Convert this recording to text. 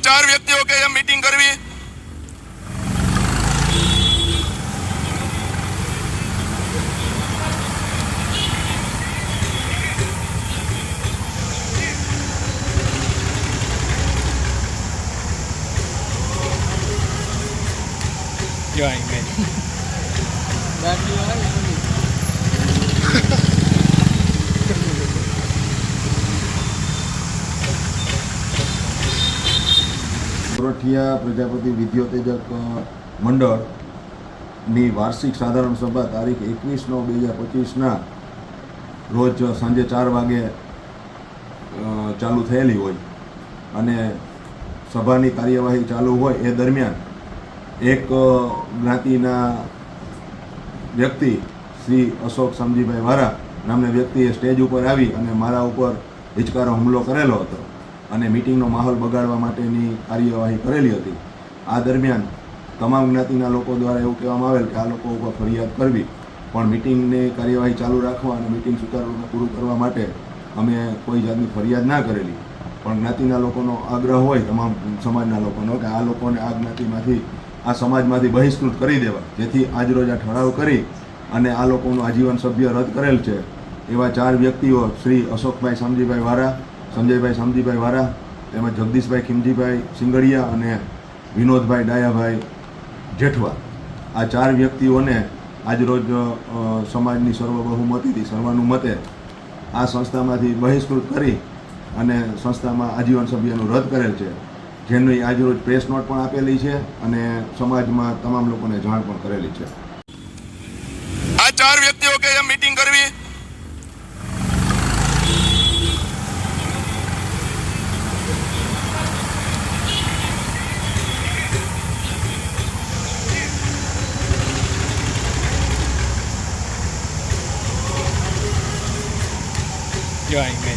चार व्यक्तियों के यहाँ मीटिंग करवी। जो आएंगे સોરઠિયા પ્રજાપતિ વિદ્યોતેજક મંડળની વાર્ષિક સાધારણ સભા તારીખ 21/9/2025ના રોજ સાંજે 4 વાગે ચાલુ થયેલી હોય અને સભાની કાર્યવાહી ચાલુ હોય એ દરમિયાન એક જ્ઞાતિના વ્યક્તિ શ્રી અશોક સમજીભાઈ વારા નામના વ્યક્તિએ સ્ટેજ ઉપર આવી અને મારા ઉપર હિચકારો હુમલો કરેલો હતો અને મિટિંગનો માહોલ બગાડવા માટેની કાર્યવાહી કરેલી હતી। આ દરમિયાન તમામ જ્ઞાતિના લોકો દ્વારા એવું કહેવામાં આવેલ કે આ લોકો ઉપર ફરિયાદ કરવી, પણ મિટિંગની કાર્યવાહી ચાલુ રાખવા અને મિટિંગ સુચારુરૂપે પૂરું કરવા માટે અમે કોઈ જાતની ફરિયાદ ના કરેલી, પણ જ્ઞાતિના લોકોનો આગ્રહ હોય તમામ સમાજના લોકોનો કે આ લોકોને આ જ્ઞાતિમાંથી આ સમાજમાંથી બહિષ્કૃત કરી દેવા, જેથી આજરોજ આ ઠરાવ કરી અને આ લોકોનું આજીવન સભ્ય રદ કરેલ છે। એવા 4 વ્યક્તિઓ શ્રી અશોકભાઈ શામજીભાઈ વારા, સંજયભાઈ શામજીભાઈ વારા, તેમજ જગદીશભાઈ ખીમજીભાઈ સિંગડિયા અને વિનોદભાઈ ડાયાભાઈ જેઠવા, આ 4 વ્યક્તિઓને આજરોજ સમાજની સર્વબહુમતીથી સર્વાનુમતે આ સંસ્થામાંથી બહિષ્કૃત કરી અને સંસ્થામાં આજીવન સભ્યનું રદ કરેલ છે, જેની આજરોજ પ્રેસ નોટ પણ આપેલી છે અને સમાજમાં તમામ લોકોને જાણ પણ કરેલી છે। આ 4 વ્યક્તિઓ કે यहाँ मीटिंग करवी। जो आएंगे